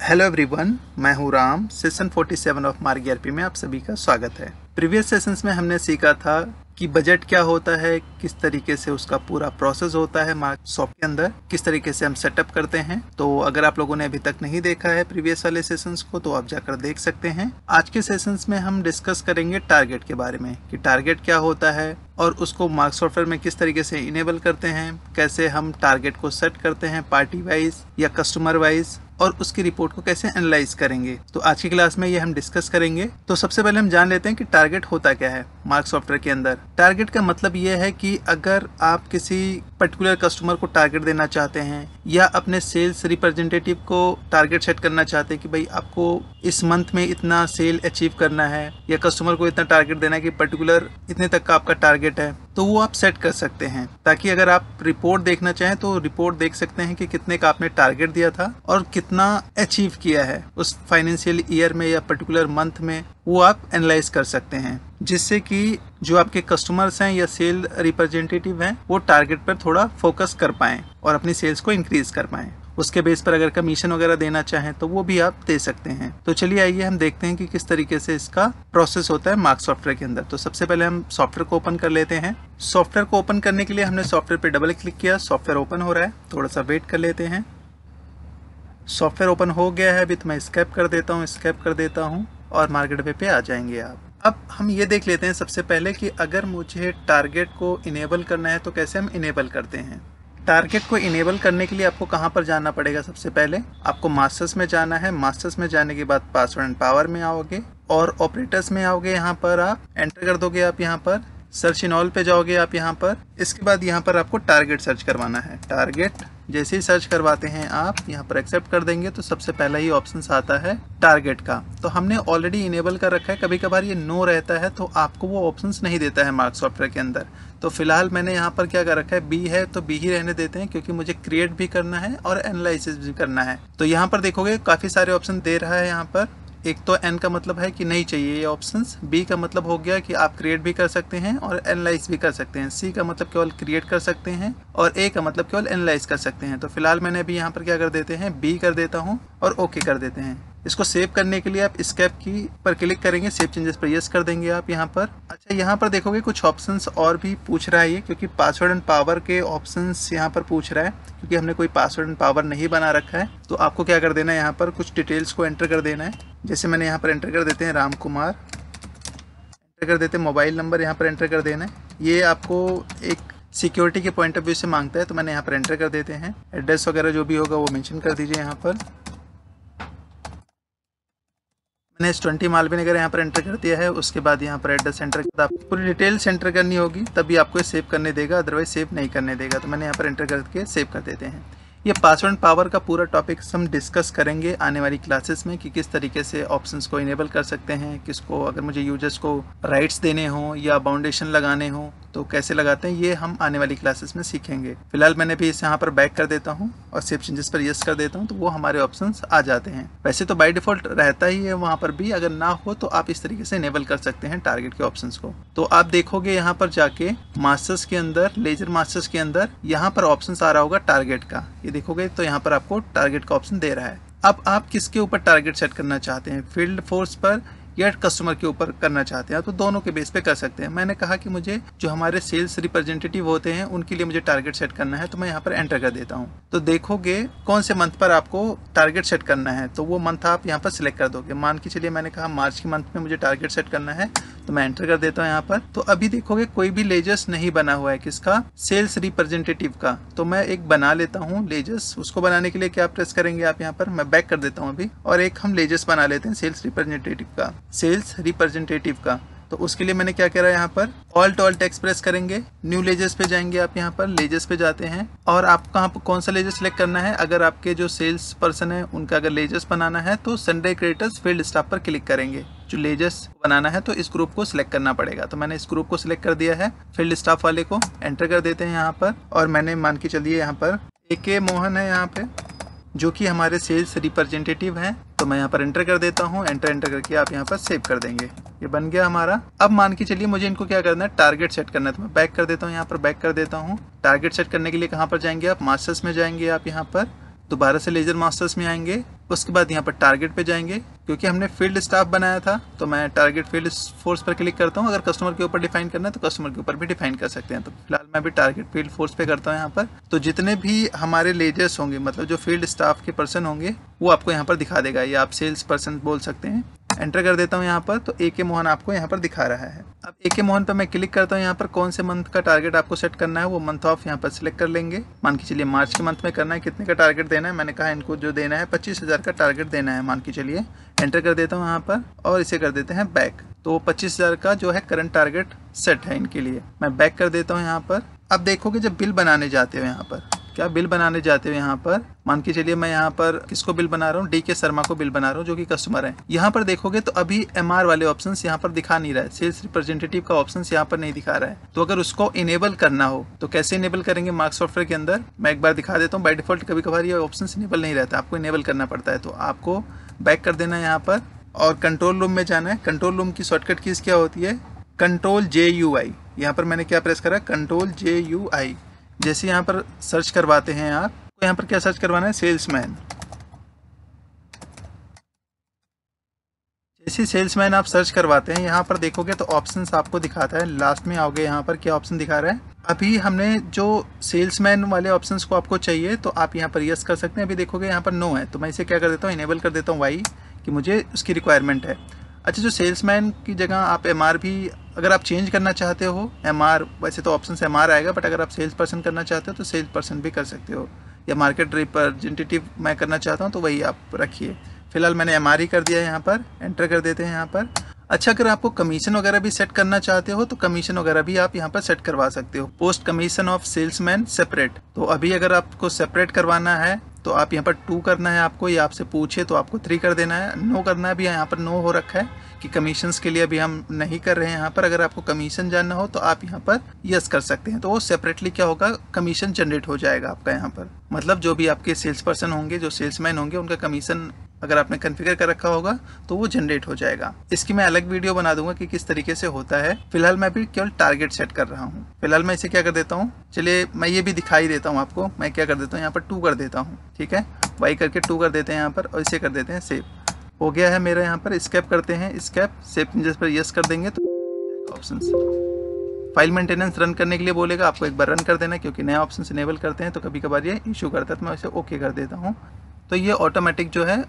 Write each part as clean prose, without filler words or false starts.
Hello everyone, मैं हूं Ram. Session 47 of मार्ग ERP में आप सभी का स्वागत है। प्रीवियस सेशंस में हमने सीखा था कि बजट क्या होता है, किस तरीके से उसका पूरा प्रोसेस होता है मार्कसॉफ्ट के अंदर, किस तरीके से हम सेटअप करते हैं। तो अगर आप लोगों ने अभी तक नहीं देखा है प्रीवियस वाले सेशंस को तो आप जाकर देख सकते हैं। आज के सेशंस में हम डिस्कस करेंगे टारगेट के बारे में कि टारगेट क्या होता है और उसको मार्क सॉफ्टवेयर में किस तरीके से इनेबल करते हैं, कैसे हम टारगेट को सेट करते हैं पार्टी वाइज या कस्टमर वाइज, और उसकी रिपोर्ट को कैसे एनालाइज करेंगे। तो आज की क्लास में ये हम डिस्कस करेंगे। तो सबसे पहले हम जान लेते हैं कि टारगेट होता क्या है मार्क सॉफ्टवेयर के अंदर। टारगेट का मतलब ये है कि अगर आप किसी पर्टिकुलर कस्टमर को टारगेट देना चाहते हैं या अपने सेल्स रिप्रेजेंटेटिव को टारगेट सेट करना चाहते हैं कि भाई आपको इस मंथ में इतना सेल अचीव करना है या कस्टमर को इतना टारगेट देना है कि पर्टिकुलर इतने तक का आपका टारगेट है, तो वो आप सेट कर सकते हैं ताकि अगर आप रिपोर्ट देखना चाहें तो रिपोर्ट देख सकते हैं कि कितने का आपने टारगेट दिया था और कितना अचीव किया है उस फाइनेंशियल ईयर में या पर्टिकुलर मंथ में, वो आप एनालाइज कर सकते हैं, जिससे कि जो आपके कस्टमर्स हैं या सेल रिप्रेजेंटेटिव हैं वो टारगेट पर थोड़ा फोकस कर पाएं और अपनी सेल्स को इंक्रीज कर पाएं। उसके बेस पर अगर कमीशन वगैरह देना चाहें तो वो भी आप दे सकते हैं। तो चलिए आइए हम देखते हैं कि किस तरीके से इसका प्रोसेस होता है मार्क सॉफ्टवेयर के अंदर। तो सबसे पहले हम सॉफ्टवेयर को ओपन कर लेते हैं। सॉफ्टवेयर को ओपन करने के लिए हमने सॉफ्टवेयर पे डबल क्लिक किया, सॉफ्टवेयर ओपन हो रहा है, थोड़ा सा वेट कर लेते हैं। सॉफ्टवेयर ओपन हो गया है, अभी तो मैं एस्केप कर देता हूँ और मार्केट वे पे आ जाएंगे आप। अब हम ये देख लेते हैं सबसे पहले कि अगर मुझे टारगेट को इनेबल करना है तो कैसे हम इनेबल करते हैं। टारगेट को इनेबल करने के लिए आपको कहाँ पर जाना पड़ेगा? सबसे पहले आपको मास्टर्स में जाना है। मास्टर्स में जाने के बाद पासवर्ड एंड पावर में आओगे और ऑपरेटर्स में आओगे। यहाँ पर आप एंटर कर दोगे, आप यहाँ पर सर्च इन ऑल पे जाओगे आप यहाँ पर। इसके बाद यहाँ पर आपको टारगेट सर्च करवाना है। टारगेट जैसे ही सर्च करवाते हैं आप यहाँ पर एक्सेप्ट कर देंगे तो सबसे पहला ही ऑप्शन आता है टारगेट का। तो हमने ऑलरेडी इनेबल कर रखा है, कभी कभार ये नो रहता है तो आपको वो ऑप्शंस नहीं देता है मार्क सॉफ्टवेयर के अंदर। तो फिलहाल मैंने यहाँ पर क्या कर रखा है, बी है तो बी ही रहने देते हैं क्योंकि मुझे क्रिएट भी करना है और एनालिसिस भी करना है। तो यहाँ पर देखोगे काफी सारे ऑप्शन दे रहा है। यहाँ पर एक तो एन का मतलब है कि नहीं चाहिए ये ऑप्शंस, बी का मतलब हो गया कि आप क्रिएट भी कर सकते हैं और एनालाइज भी कर सकते हैं, सी का मतलब केवल क्रिएट कर सकते हैं और ए का मतलब केवल एनालाइज कर सकते हैं। तो फिलहाल मैंने अभी यहाँ पर क्या कर देते हैं, बी कर देता हूँ और ओके कर देते हैं। इसको सेव करने के लिए आप एस्केप की पर क्लिक करेंगे, सेव चेंजेस पर यस कर देंगे आप यहाँ पर। अच्छा, यहाँ पर देखोगे कुछ ऑप्शंस और भी पूछ रहा है ये, क्योंकि पासवर्ड एंड पावर के ऑप्शंस यहाँ पर पूछ रहा है क्योंकि हमने कोई पासवर्ड एंड पावर नहीं बना रखा है। तो आपको क्या कर देना है, यहाँ पर कुछ डिटेल्स को एंटर कर देना है। जैसे मैंने यहाँ पर एंटर कर देते हैं राम कुमार, एंटर कर देते हैं मोबाइल नंबर, यहाँ पर एंटर कर देना है। ये आपको एक सिक्योरिटी के पॉइंट ऑफ व्यू से मांगता है तो मैंने यहाँ पर एंटर कर देते हैं। एड्रेस वगैरह जो भी होगा वो मेंशन कर दीजिए यहाँ पर। मैंने S20 मालवीय नगर यहाँ पर एंटर कर दिया है। उसके बाद यहाँ पर एड्रेस एंटर कर, आपको पूरी डिटेल्स एंटर करनी होगी तभी आपको सेव करने देगा, अदरवाइज सेव नहीं करने देगा। तो मैंने यहाँ पर एंटर करके सेव कर देते हैं। ये पासवर्ड एंड पावर का पूरा टॉपिक हम डिस्कस करेंगे आने वाली क्लासेस में कि किस तरीके से ऑप्शंस को इनेबल कर सकते हैं, किसको अगर मुझे यूजर्स को राइट्स देने हो या बाउंडेशन लगाने हो तो कैसे लगाते हैं, ये हम आने वाली क्लासेस में सीखेंगे। फिलहाल मैंने भी इसे यहाँ पर बैक कर देता हूँ और सेव चेंजेस पर यस कर देता हूँ तो वो हमारे ऑप्शंस आ जाते हैं। वैसे तो बाय डिफॉल्ट रहता ही है वहाँ पर भी, अगर ना हो तो आप इस तरीके से इनेबल कर सकते हैं टारगेट के ऑप्शंस को। तो आप देखोगे यहाँ पर जाके मास्टर्स के अंदर, लेजर मास्टर्स के अंदर यहाँ पर ऑप्शंस आ रहा होगा टारगेट का, ये देखोगे तो यहाँ पर आपको टारगेट का ऑप्शन दे रहा है। अब आप किसके ऊपर टारगेट सेट करना चाहते हैं, फील्ड फोर्स पर या कस्टमर के ऊपर करना चाहते हैं, तो दोनों के बेस पे कर सकते हैं। मैंने कहा कि मुझे जो हमारे सेल्स रिप्रेजेंटेटिव होते हैं उनके लिए मुझे टारगेट सेट करना है तो मैं यहाँ पर एंटर कर देता हूँ। तो देखोगे कौन से मंथ पर आपको टारगेट सेट करना है तो वो मंथ आप यहाँ पर सिलेक्ट कर दोगे। मान के चलिए मैंने कहा मार्च के मंथ में मुझे टारगेट सेट करना है तो मैं एंटर कर देता हूँ यहाँ पर। तो अभी देखोगे कोई भी लेजर्स नहीं बना हुआ है, किसका, सेल्स रिप्रेजेंटेटिव का। तो मैं एक बना लेता हूँ लेजर्स। उसको बनाने के लिए क्या प्रेस करेंगे आप यहाँ पर, मैं बैक कर देता हूँ अभी और एक हम लेजर्स बना लेते हैं सेल्स रिप्रेजेंटेटिव का, सेल्स रिप्रेजेंटेटिव का। तो उसके लिए मैंने क्या करा, यहाँ पर ऑल्ट ऑल्ट एक्स प्रेस करेंगे, न्यू लेजर्स पे जाएंगे आप, यहाँ पर लेजर्स पे जाते हैं और आप कहाँ पर कौन सा लेजर सेलेक्ट करना है। अगर आपके जो सेल्स पर्सन है उनका अगर लेजर्स बनाना है तो संडे क्रिएटर्स फील्ड स्टाफ पर क्लिक करेंगे। जो लेजर्स बनाना है तो इस ग्रुप को सिलेक्ट करना पड़ेगा। तो मैंने इस ग्रुप को सिलेक्ट कर दिया है, फील्ड स्टाफ वाले को एंटर कर देते हैं यहाँ पर। और मैंने मान के चलिए यहाँ पर AK मोहन है यहाँ पे जो कि हमारे सेल्स रिप्रेजेंटेटिव हैं, तो मैं यहाँ पर एंटर कर देता हूँ। एंटर करके आप यहाँ पर सेव कर देंगे, ये बन गया हमारा। अब मान के चलिए मुझे इनको क्या करना है, टारगेट सेट करना है, तो मैं बैक कर देता हूँ, यहाँ पर बैक कर देता हूँ। टारगेट सेट करने के लिए कहाँ पर जाएंगे आप, मास्टर्स में जाएंगे आप यहाँ पर। दोबारा से लेजर मास्टर्स में आएंगे, उसके बाद यहाँ पर टारगेट पे जाएंगे। क्योंकि हमने फील्ड स्टाफ बनाया था तो मैं टारगेट फील्ड फोर्स पर क्लिक करता हूँ। अगर कस्टमर के ऊपर डिफाइन करना है तो कस्टमर के ऊपर भी डिफाइन कर सकते हैं। तो फिलहाल मैं भी टारगेट फील्ड फोर्स पे करता हूँ यहाँ पर। तो जितने भी हमारे लेजर्स होंगे, मतलब जो फील्ड स्टाफ के पर्सन होंगे, वो आपको यहाँ पर दिखा देगा, या आप सेल्स पर्सन बोल सकते हैं। एंटर कर देता हूँ यहाँ पर, तो AK मोहन आपको यहाँ पर दिखा रहा है। अब AK मोहन पर मैं क्लिक करता हूँ। यहाँ पर कौन से मंथ का टारगेट आपको सेट करना है वो मंथ ऑफ यहाँ पर सिलेक्ट कर लेंगे। मान के चलिए मार्च के मंथ में करना है। कितने का टारगेट देना है, मैंने कहा इनको जो देना है 25,000 का टारगेट देना है, मान के चलिए। एंटर कर देता हूँ यहाँ पर और इसे कर देते हैं बैक। तो 25,000 का जो है करंट टारगेट सेट है इनके लिए। मैं बैक कर देता हूँ यहाँ पर। अब देखोगे जब बिल बनाने जाते हो यहाँ पर, क्या बिल बनाने जाते हो यहाँ पर, मान के चलिए मैं यहाँ पर किसको बिल बना रहा हूँ, DK शर्मा को बिल बना रहा हूँ जो कि कस्टमर है। यहाँ पर देखोगे तो अभी MR वाले ऑप्शंस यहाँ पर दिखा नहीं रहा है, सेल्स रिप्रेजेंटेटिव का ऑप्शंस यहाँ पर नहीं दिखा रहा है। तो अगर उसको इनेबल करना हो तो कैसे इनेबल करेंगे मार्क सॉफ्टवेयर के अंदर, मैं एक बार दिखा देता हूँ। बाय डिफॉल्ट कभी कभार ये ऑप्शन इनेबल नहीं रहता, आपको इनेबल करना पड़ता है। तो आपको बैक कर देना है यहाँ पर और कंट्रोल रूम में जाना है। कंट्रोल रूम की शॉर्टकट कीज क्या होती है, Ctrl+J+UI। यहाँ पर मैंने क्या प्रेस करा, Ctrl+J+UI। जैसे यहाँ पर सर्च करवाते हैं आप, तो यहाँ पर क्या सर्च करवाना है, सेल्समैन। जैसे सेल्समैन आप सर्च करवाते हैं यहाँ पर देखोगे तो ऑप्शंस आपको दिखाता है। लास्ट में आओगे यहाँ पर क्या ऑप्शन दिखा रहा है, अभी हमने जो सेल्समैन वाले ऑप्शंस को आपको चाहिए तो आप यहाँ पर यस कर सकते हैं। अभी देखोगे यहाँ पर नो है, तो मैं इसे क्या कर देता हूँ, इनेबल कर देता हूँ वाई, कि मुझे उसकी रिक्वायरमेंट है। अच्छा, जो सेल्समैन की जगह आप MR भी अगर आप चेंज करना चाहते हो, MR वैसे तो ऑप्शन MR आएगा, बट अगर आप सेल्स पर्सन करना चाहते हो तो सेल्स पर्सन भी कर सकते हो, या मार्केट रिप्रेजेंटेटिव मैं करना चाहता हूँ तो वही आप रखिए। फिलहाल मैंने MR ही कर दिया है यहाँ पर। एंटर कर देते हैं यहाँ पर। अच्छा, अगर आपको कमीशन वगैरह भी सेट करना चाहते हो तो कमीशन वगैरह भी आप यहाँ पर सेट करवा सकते हो। Post commission of salesman separate, तो अभी अगर आपको सेपरेट करवाना है तो आप यहाँ पर 2 करना है आपको, या आपसे पूछे तो आपको 3 कर देना है। नो करना है, भी यहाँ पर नो हो रखा है कि कमीशंस के लिए अभी हम नहीं कर रहे हैं यहाँ पर। अगर आपको कमीशन जानना हो तो आप यहाँ पर यस कर सकते हैं, तो वो सेपरेटली क्या होगा, कमीशन जनरेट हो जाएगा आपका यहाँ पर। मतलब जो भी आपके सेल्स पर्सन होंगे, जो सेल्समैन होंगे, उनका कमीशन अगर आपने कॉन्फ़िगर कर रखा होगा तो वो जनरेट हो जाएगा। इसकी मैं अलग वीडियो बना दूंगा कि किस तरीके से होता है। फिलहाल मैं भी केवल टारगेट सेट कर रहा हूँ। फिलहाल मैं इसे क्या कर देता हूँ, चलिए मैं ये भी दिखाई देता हूँ आपको। मैं क्या कर देता हूँ, यहाँ पर 2 कर देता हूँ, ठीक है, वाई करके 2 कर देते हैं यहाँ पर, और इसे कर देते हैं सेव। हो गया है मेरा। यहाँ पर स्केप करते हैं, स्केप सेव चेंजेस पर यस कर देंगे तो ऑप्शन फाइल मेंटेनेंस रन करने के लिए बोलेगा, आपको एक बार रन कर देना, क्योंकि नया ऑप्शन इनेबल करते हैं तो कभी कभार ये इशू करता है। तो मैं इसे ओके कर देता हूँ, तो ये ऑटोमेटिक जो है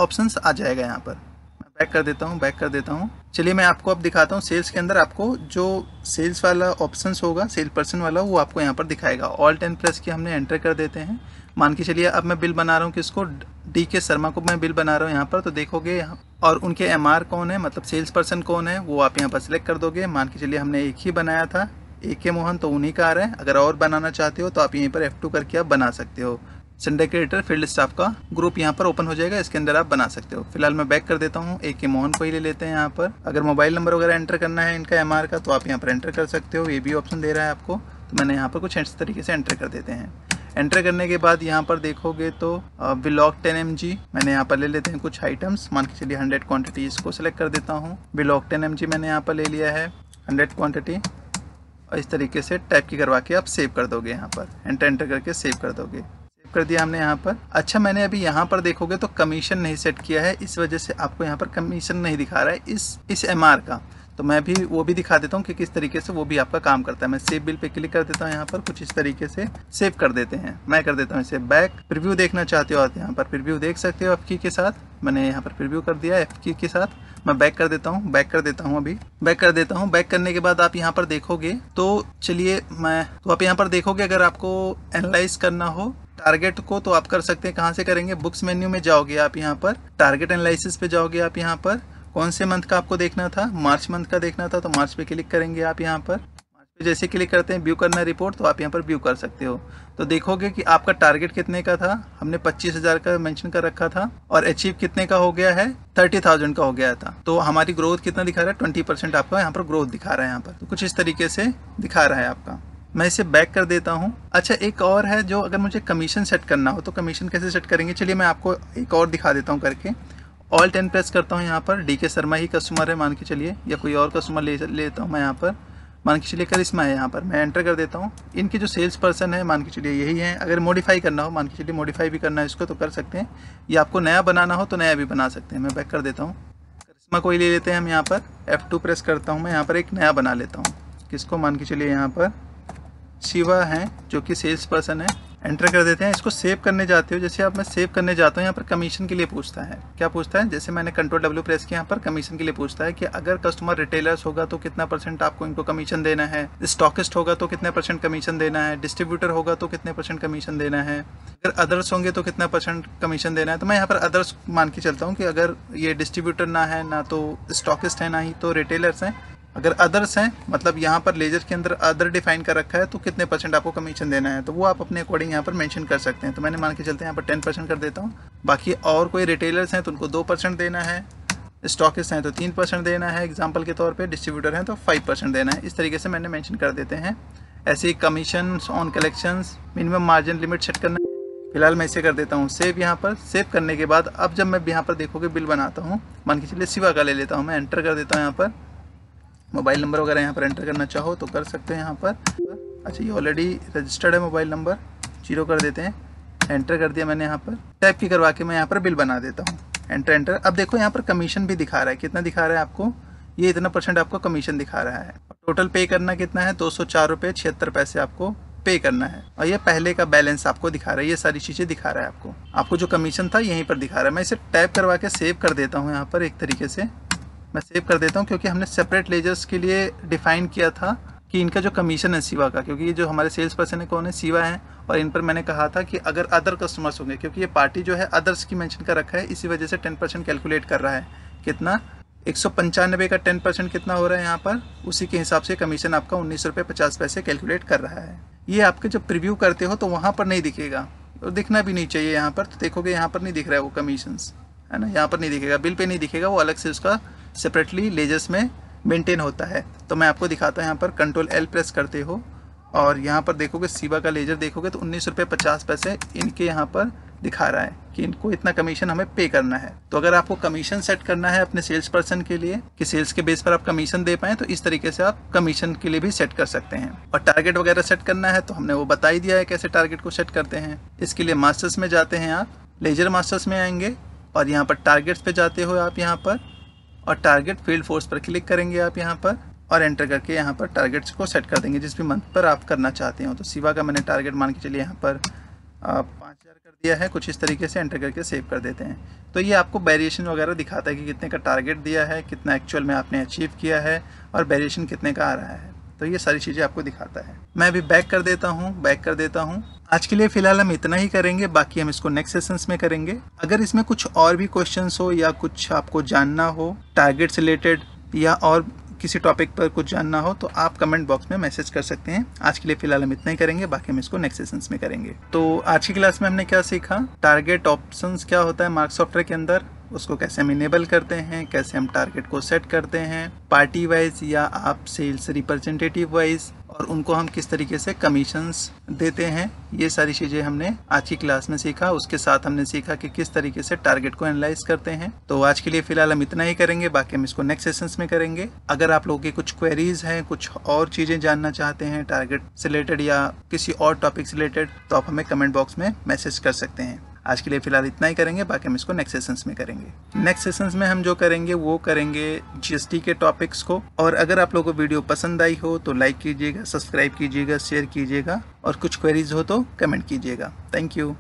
ऑप्शंस आ जाएगा यहाँ पर। मैं बैक कर देता हूँ, बैक कर देता हूँ। चलिए मैं आपको अब दिखाता हूँ सेल्स के अंदर आपको जो सेल्स वाला ऑप्शंस होगा, सेल पर्सन वाला, वो आपको यहाँ पर दिखाएगा। ऑल 10 प्रेस किया हमने, एंटर कर देते हैं। मान के चलिए अब मैं बिल बना रहा हूँ किसको, DK शर्मा को मैं बिल बना रहा हूँ यहाँ पर। तो देखोगे यहाँ और उनके MR कौन है, मतलब सेल्स पर्सन कौन है, वो आप यहाँ पर सिलेक्ट कर दोगे। मान के चलिए हमने एक ही बनाया था, AK मोहन, तो उन्हीं का आ रहा है। अगर और बनाना चाहते हो तो आप यहीं पर F2 करके आप बना सकते हो। संडे क्रिएटर फील्ड स्टाफ का ग्रुप यहाँ पर ओपन हो जाएगा, इसके अंदर आप बना सकते हो। फिलहाल मैं बैक कर देता हूँ, AK मोहन को ही ले लेते हैं यहाँ पर। अगर मोबाइल नंबर वगैरह एंटर करना है इनका MR का तो आप यहाँ पर एंटर कर सकते हो, ये भी ऑप्शन दे रहा है आपको। तो मैंने यहाँ पर कुछ इस तरीके से एंटर कर देते हैं। एंटर करने के बाद यहाँ पर देखोगे तो बिलॉग 10 mg मैंने यहाँ पर ले लेते हैं कुछ आइटम्स। मान के चलिए 100 क्वांटिटी, इसको सेलेक्ट कर देता हूँ। बिलॉग 10 mg मैंने यहाँ पर ले लिया है 100 क्वांटिटी, और इस तरीके से टाइप की करवा के आप सेव कर दोगे। यहाँ पर एंटर करके सेव कर दोगे। सेव कर दिया हमने यहाँ पर। अच्छा, मैंने अभी यहाँ पर देखोगे तो कमीशन नहीं सेट किया है, इस वजह से आपको यहाँ पर कमीशन नहीं दिखा रहा है इस MR का। तो मैं भी वो भी दिखा देता हूँ कि किस तरीके से वो भी आपका काम करता है। मैं सेव बिल पे क्लिक कर देता हूँ, यहाँ पर कुछ इस तरीके से सेव कर देते हैं। मैं कर देता हूँ इसे बैक। प्रीव्यू देखना चाहते हो आप यहाँ पर प्रीव्यू देख सकते हो F की के साथ। मैंने यहाँ पर प्रीव्यू कर दिया F की के साथ। मैं बैक कर देता हूँ, बैक कर देता हूँ, अभी बैक कर देता हूँ। बैक करने के बाद आप यहाँ पर देखोगे तो चलिए तो आप यहाँ पर देखोगे अगर आपको एनालाइज करना हो टारगेट को तो आप कर सकते हैं। कहाँ से करेंगे, बुक्स मेन्यू में जाओगे आप, यहाँ पर टारगेट एनालिसिस पे जाओगे आप। यहाँ पर कौन से मंथ का आपको देखना था, मार्च मंथ का देखना था, तो मार्च पे क्लिक करेंगे आप। यहाँ पर मार्च पे जैसे क्लिक करते हैं व्यू करना रिपोर्ट, तो आप यहाँ पर व्यू कर सकते हो। तो देखोगे कि आपका टारगेट कितने का था, हमने 25,000 का मेंशन कर रखा था, और अचीव कितने का हो गया है, 30,000 का हो गया था। तो हमारी ग्रोथ कितना दिखा रहा है, 20% आपका यहाँ पर ग्रोथ दिखा रहा है यहाँ पर। तो कुछ इस तरीके से दिखा रहा है आपका। मैं इसे बैक कर देता हूँ। अच्छा, एक और है जो अगर मुझे कमीशन सेट करना हो तो कमीशन कैसे सेट करेंगे, चलिए मैं आपको एक और दिखा देता हूँ करके। ऑल 10 प्रेस करता हूँ यहाँ पर। DK शर्मा ही कस्टमर है मान के चलिए, या कोई और कस्टमर ले लेता हूँ मैं यहाँ पर। मान के चलिए करिश्मा है, यहाँ पर मैं एंटर कर देता हूँ। इनके जो सेल्स पर्सन है मान के चलिए यही है। अगर मॉडिफाई करना हो, मान के चलिए मॉडिफाई भी करना है इसको तो कर सकते हैं, या आपको नया बनाना हो तो नया भी बना सकते हैं। मैं बैक कर देता हूँ, करिश्मा को ही ले लेते हैं हम। यहाँ पर F2 प्रेस करता हूँ, मैं यहाँ पर एक नया बना लेता हूँ। किसको, मान के चलिए यहाँ पर शिवा हैं जो कि सेल्स पर्सन है। एंटर कर देते हैं। इसको सेव करने जाते हो, जैसे आप मैं सेव करने जाता हूँ यहाँ पर कमीशन के लिए पूछता है। क्या पूछता है, जैसे मैंने कंट्रोल W प्रेस किया, यहाँ पर कमीशन के लिए पूछता है कि अगर कस्टमर रिटेलर्स होगा तो कितना % आपको इनको कमीशन देना है, स्टॉकिस्ट होगा तो कितने % कमीशन देना है, डिस्ट्रीब्यूटर होगा तो कितने % कमीशन देना है, अगर अदर्स होंगे तो कितना % कमीशन देना है। तो मैं यहाँ पर अदर्स मान के चलता हूँ कि अगर ये डिस्ट्रीब्यूटर ना है, ना तो स्टॉकिस्ट है, ना ही तो रिटेलर्स हैं। अगर अदर्स हैं मतलब यहाँ पर लेजर के अंदर अदर डिफाइन कर रखा है तो कितने % आपको कमीशन देना है, तो वो आप अपने अकॉर्डिंग यहाँ पर मेंशन कर सकते हैं। तो मैंने मान के चलते हैं यहाँ पर 10% कर देता हूँ। बाकी और कोई रिटेलर्स हैं तो उनको 2% देना है, स्टॉकिस्ट हैं तो 3% देना है एग्जांपल के तौर पे, डिस्ट्रीब्यूटर हैं तो 5% देना है। इस तरीके से मैंने मेंशन कर देते हैं। ऐसे ही commission on collections, minimum margin limit set करना है। फिलहाल मैं इसे कर देता हूँ सेव। यहाँ पर सेव करने के बाद अब जब मैं यहाँ पर देखोगे बिल बनाता हूँ, मान के चलिए शिवा का ले लेता हूँ, मैं एंटर कर देता हूँ। यहाँ पर मोबाइल नंबर वगैरह यहाँ पर एंटर करना चाहो तो कर सकते हैं यहाँ पर। अच्छा ये ऑलरेडी रजिस्टर्ड है मोबाइल नंबर, 0 कर देते हैं। एंटर कर दिया मैंने, यहाँ पर टाइप की करवा के मैं यहाँ पर बिल बना देता हूँ। एंटर। अब देखो यहाँ पर कमीशन भी दिखा रहा है, कितना दिखा रहा है आपको, ये इतना % आपको कमीशन दिखा रहा है। टोटल पे करना कितना है, 204 रुपये 76 पैसे आपको पे करना है। और ये पहले का बैलेंस आपको दिखा रहा है, ये सारी चीज़ें दिखा रहा है आपको जो कमीशन था यहीं पर दिखा रहा है। मैं इसे टाइप करवा के सेव कर देता हूँ। यहाँ पर एक तरीके से मैं सेव कर देता हूँ क्योंकि हमने सेपरेट लेजर्स के लिए डिफाइन किया था कि इनका जो कमीशन है शिवा का, क्योंकि ये जो हमारे सेल्स पर्सन है कौन है, शिवा है। और इन पर मैंने कहा था कि अगर अदर कस्टमर्स होंगे, क्योंकि ये पार्टी जो है अदर्स की मेंशन कर रखा है, इसी वजह से 10% कैलकुलेट कर रहा है। कितना, 195 का 10% कितना हो रहा है यहाँ पर, उसी के हिसाब से कमीशन आपका 19 रुपये 50 पैसे कैलकुलेट कर रहा है। ये आपके जब प्रीव्यू करते हो तो वहाँ पर नहीं दिखेगा और दिखना भी नहीं चाहिए। यहाँ पर तो देखोगे यहाँ पर नहीं दिख रहा है वो कमीशंस, है ना, यहाँ पर नहीं दिखेगा, बिल पे नहीं दिखेगा, वो अलग से उसका सेपरेटली लेजर्स में मेंटेन होता है। तो मैं आपको दिखाता हूँ, यहाँ पर कंट्रोल L प्रेस करते हो और यहाँ पर देखोगे शिवा का लेजर देखोगे तो 19 रुपये 50 पैसे इनके यहाँ पर दिखा रहा है कि इनको इतना कमीशन हमें पे करना है। तो अगर आपको कमीशन सेट करना है अपने सेल्स पर्सन के लिए कि सेल्स के बेस पर आप कमीशन दे पाएँ, तो इस तरीके से आप कमीशन के लिए भी सेट कर सकते हैं। और टारगेट वगैरह सेट करना है तो हमने वो बता ही दिया है कैसे टारगेट को सेट करते हैं। इसके लिए मास्टर्स में जाते हैं आप, लेजर मास्टर्स में आएंगे और यहाँ पर टारगेट्स पे जाते हो आप यहाँ पर, और टारगेट फील्ड फोर्स पर क्लिक करेंगे आप यहाँ पर और एंटर करके यहाँ पर टारगेट्स को सेट कर देंगे जिस भी मंथ पर आप करना चाहते हो। तो शिवा का मैंने टारगेट मान के चलिए यहाँ पर 5000 कर दिया है, कुछ इस तरीके से एंटर करके सेव कर देते हैं। तो ये आपको वेरिएशन वगैरह दिखाता है कि कितने का टारगेट दिया है, कितना एक्चुअल में आपने अचीव किया है और वेरिएशन कितने का आ रहा है। तो ये सारी चीज़ें आपको दिखाता है। मैं अभी बैक कर देता हूँ। आज के लिए फिलहाल हम इतना ही करेंगे, बाकी हम इसको नेक्स्ट सेशंस में करेंगे। अगर इसमें कुछ और भी क्वेश्चंस हो या कुछ आपको जानना हो टारगेट से रिलेटेड या और किसी टॉपिक पर कुछ जानना हो तो आप कमेंट बॉक्स में मैसेज कर सकते हैं। आज के लिए फिलहाल हम इतना ही करेंगे, बाकी हम इसको नेक्स्ट सेशंस में करेंगे। तो आज की क्लास में हमने क्या सीखा, टारगेट ऑप्शंस क्या होता है मार्क सॉफ्टवेयर के अंदर, उसको कैसे हम इनेबल करते हैं, कैसे हम टारगेट को सेट करते हैं पार्टी वाइज या आप सेल्स रिप्रेजेंटेटिव वाइज, और उनको हम किस तरीके से कमीशंस देते हैं। ये सारी चीज़ें हमने आज की क्लास में सीखा। उसके साथ हमने सीखा कि किस तरीके से टारगेट को एनालाइज करते हैं। तो आज के लिए फिलहाल हम इतना ही करेंगे, बाकी हम इसको नेक्स्ट सेशंस में करेंगे। अगर आप लोगों की कुछ क्वेरीज हैं, कुछ और चीज़ें जानना चाहते हैं टारगेट से रिलेटेड या किसी और टॉपिक से रिलेटेड, तो आप हमें कमेंट बॉक्स में मैसेज कर सकते हैं। आज के लिए फिलहाल इतना ही करेंगे, बाकी हम इसको नेक्स्ट सेशंस में करेंगे। नेक्स्ट सेशंस में हम जो करेंगे वो करेंगे GST के टॉपिक्स को। और अगर आप लोगों को वीडियो पसंद आई हो तो लाइक कीजिएगा, सब्सक्राइब कीजिएगा, शेयर कीजिएगा और कुछ क्वेरीज हो तो कमेंट कीजिएगा। Thank you.